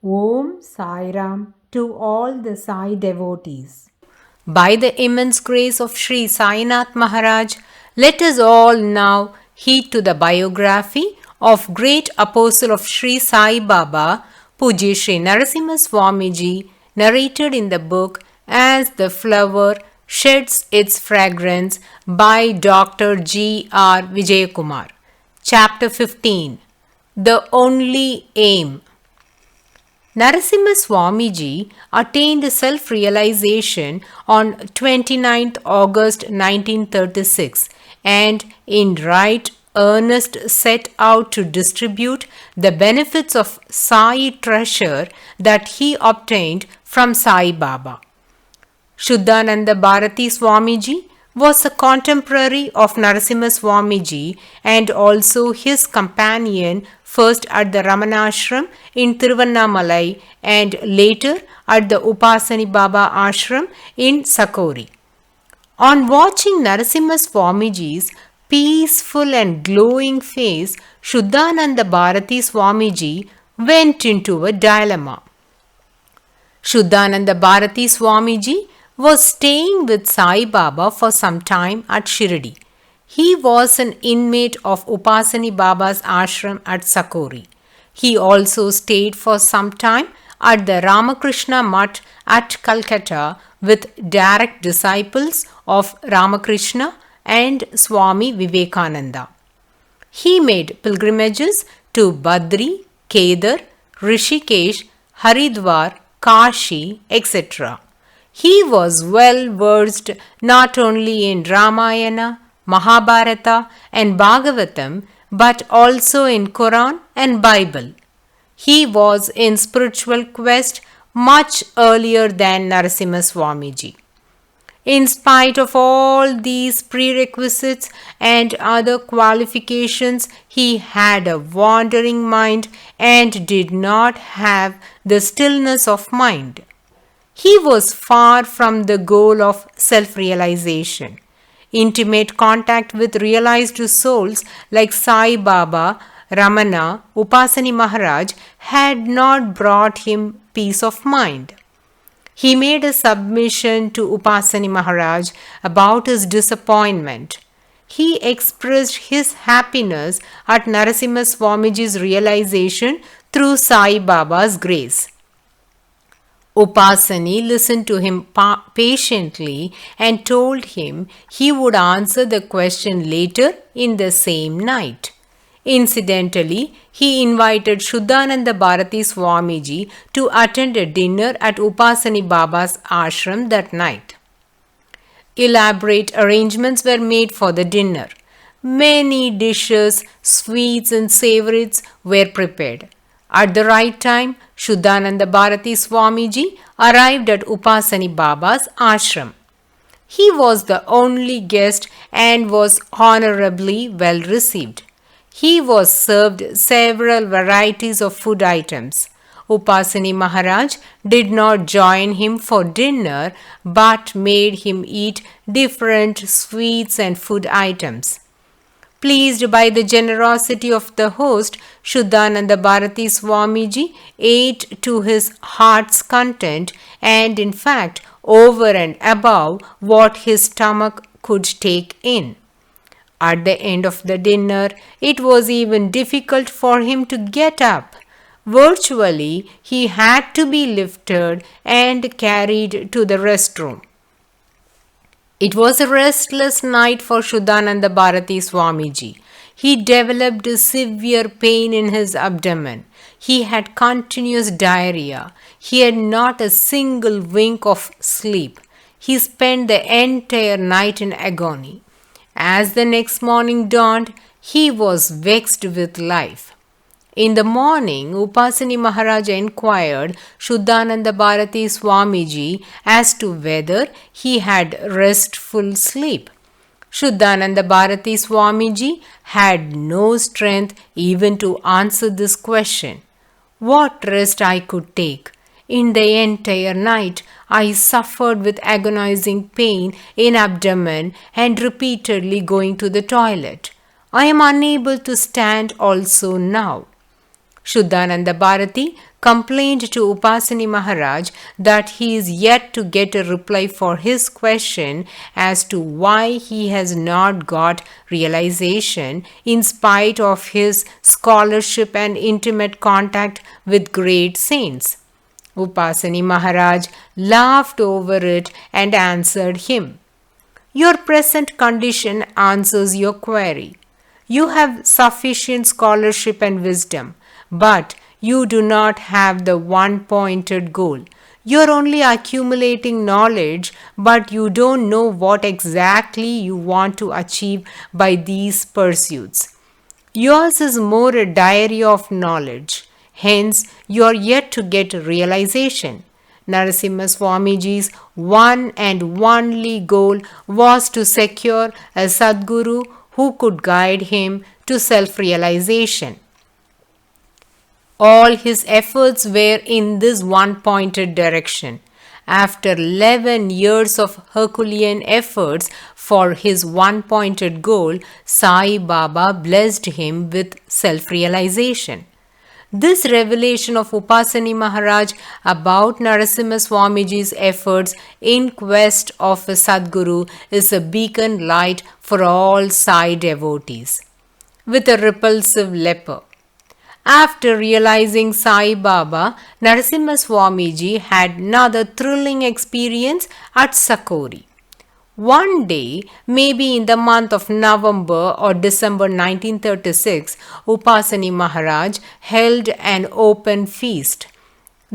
Om Sairam to all the Sai devotees. By the immense grace of Shri Sainath Maharaj, let us all now heed to the biography of great apostle of Shri Sai Baba, Pujyashri Narasimha Swamiji, narrated in the book As the Flower Sheds Its Fragrance by DR.G.R. Vijayakumar. Chapter 15. The Only Aim. Narasimha Swamiji attained self-realization on 29th August 1936 and in right earnest set out to distribute the benefits of Sai treasure that he obtained from Sai Baba. Shuddhananda Bharati Swamiji was a contemporary of Narasimha Swamiji and also his companion first at the Ramanashram in Tiruvannamalai and later at the Upasani Baba Ashram in Sakori. On watching Narasimha Swamiji's peaceful and glowing face, Shuddhananda Bharati Swamiji went into a dilemma. Shuddhananda Bharati Swamiji was staying with Sai Baba for some time at Shirdi. He was an inmate of Upasani Baba's ashram at Sakori. He also stayed for some time at the Ramakrishna Mutt at Calcutta with direct disciples of Ramakrishna and Swami Vivekananda. He made pilgrimages to Badri, Kedar, Rishikesh, Haridwar, Kashi, etc. He was well versed not only in Ramayana, Mahabharata and Bhagavatam but also in Quran and Bible. He was in spiritual quest much earlier than Narasimha Swamiji. In spite of all these prerequisites and other qualifications, he had a wandering mind and did not have the stillness of mind. He was far from the goal of self-realization. Intimate contact with realized souls like Sai Baba, Ramana, Upasani Maharaj had not brought him peace of mind. He made a submission to Upasani Maharaj about his disappointment. He expressed his happiness at Narasimha Swamiji's realization through Sai Baba's grace. Upasani listened to him patiently and told him he would answer the question later in the same night. Incidentally, he invited Shuddhananda Bharati Swamiji to attend a dinner at Upasani Baba's ashram that night. Elaborate arrangements were made for the dinner. Many dishes, sweets and savories were prepared. At the right time, Shuddhananda Bharati Swamiji arrived at Upasani Baba's ashram. He was the only guest and was honorably well received. He was served several varieties of food items. Upasani Maharaj did not join him for dinner but made him eat different sweets and food items. Pleased by the generosity of the host, Shuddhananda Bharati Swamiji ate to his heart's content and in fact over and above what his stomach could take in. At the end of the dinner, it was even difficult for him to get up. Virtually, he had to be lifted and carried to the restroom. It was a restless night for Shuddhananda Bharati Swamiji. He developed a severe pain in his abdomen. He had continuous diarrhea. He had not a single wink of sleep. He spent the entire night in agony. As the next morning dawned, he was vexed with life. In the morning, Upasani Maharaj inquired Shuddhananda Bharati Swamiji as to whether he had restful sleep. Shuddhananda Bharati Swamiji had no strength even to answer this question. What rest I could take? In the entire night, I suffered with agonizing pain in abdomen and repeatedly going to the toilet. I am unable to stand also now. Shuddhananda Bharati complained to Upasani Maharaj that he is yet to get a reply for his question as to why he has not got realization in spite of his scholarship and intimate contact with great saints. Upasani Maharaj laughed over it and answered him, "Your present condition answers your query. You have sufficient scholarship and wisdom, but you do not have the one-pointed goal. You are only accumulating knowledge, but you don't know what exactly you want to achieve by these pursuits. Yours is more a diary of knowledge. Hence, you are yet to get realization." Narasimha Swamiji's one and only goal was to secure a Sadguru who could guide him to self-realization. All his efforts were in this one-pointed direction. After 11 years of Herculean efforts for his one-pointed goal, Sai Baba blessed him with self-realization. This revelation of Upasani Maharaj about Narasimha Swamiji's efforts in quest of a Sadguru is a beacon light for all Sai devotees. With a repulsive leper. After realizing Sai Baba, Narasimha Swamiji had another thrilling experience at Sakori. One day, maybe in the month of November or December 1936, Upasani Maharaj held an open feast.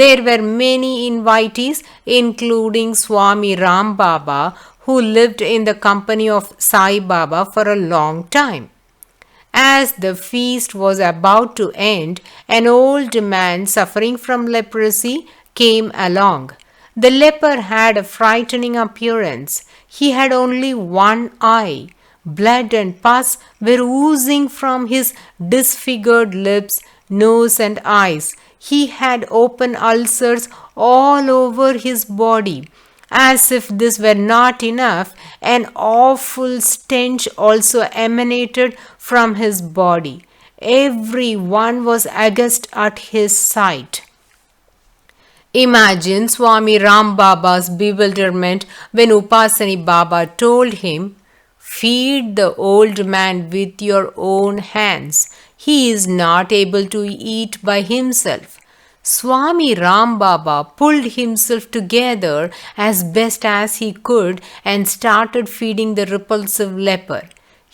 There were many invitees, including Swami Ram Baba, who lived in the company of Sai Baba for a long time. As the feast was about to end, an old man suffering from leprosy came along. The leper had a frightening appearance. He had only one eye. Blood and pus were oozing from his disfigured lips, nose, and eyes. He had open ulcers all over his body. As if this were not enough, an awful stench also emanated from his body. Everyone was aghast at his sight. Imagine Swami Ram Baba's bewilderment when Upasani Baba told him, "Feed the old man with your own hands. He is not able to eat by himself." Swami Ram Baba pulled himself together as best as he could and started feeding the repulsive leper.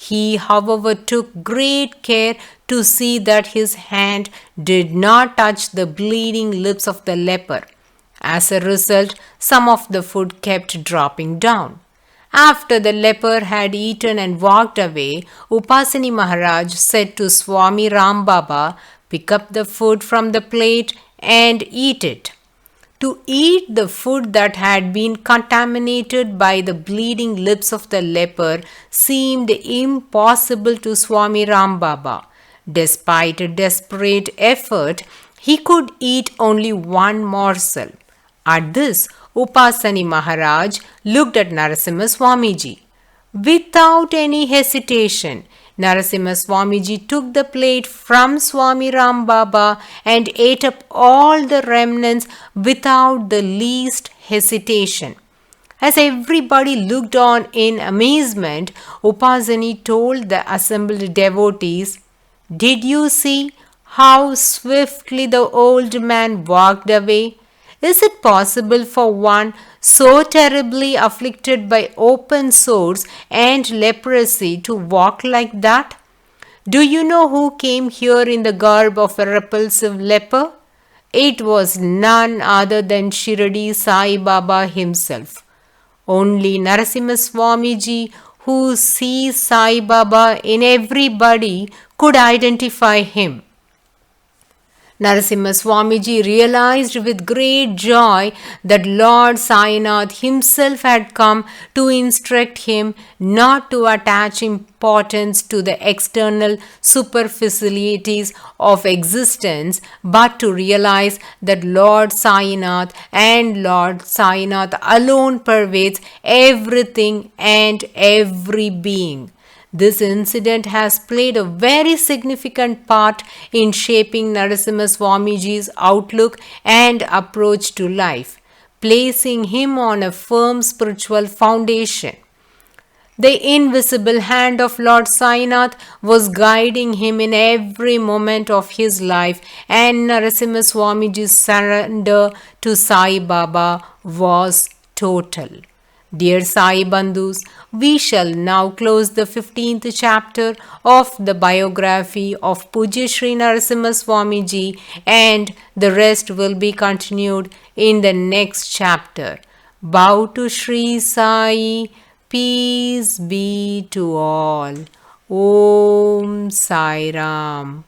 He, however, took great care to see that his hand did not touch the bleeding lips of the leper. As a result, some of the food kept dropping down. After the leper had eaten and walked away, Upasani Maharaj said to Swami Ram Baba, "Pick up the food from the plate and eat it." To eat the food that had been contaminated by the bleeding lips of the leper seemed impossible to Swami Ram Baba. Despite a desperate effort, he could eat only one morsel. At this, Upasani Maharaj looked at Narasimha Swamiji. Without any hesitation, Narasimha Swamiji took the plate from Swami Ram Baba and ate up all the remnants without the least hesitation. As everybody looked on in amazement, Upasani told the assembled devotees, "Did you see how swiftly the old man walked away? Is it possible for one so terribly afflicted by open sores and leprosy to walk like that? Do you know who came here in the garb of a repulsive leper? It was none other than Shirdi Sai Baba himself. Only Narasimha Swamiji, who sees Sai Baba in everybody, could identify him." Narasimha Swamiji realized with great joy that Lord Sainath himself had come to instruct him not to attach importance to the external superficialities of existence, but to realize that Lord Sainath and Lord Sainath alone pervades everything and every being. This incident has played a very significant part in shaping Narasimha Swamiji's outlook and approach to life, placing him on a firm spiritual foundation. The invisible hand of Lord Sainath was guiding him in every moment of his life, and Narasimha Swamiji's surrender to Sai Baba was total. Dear Sai Bandhus, we shall now close the 15th chapter of the biography of Pujyashri Narasimha Swamiji, and the rest will be continued in the next chapter. Bow to Shri Sai. Peace be to all. Om Sairam.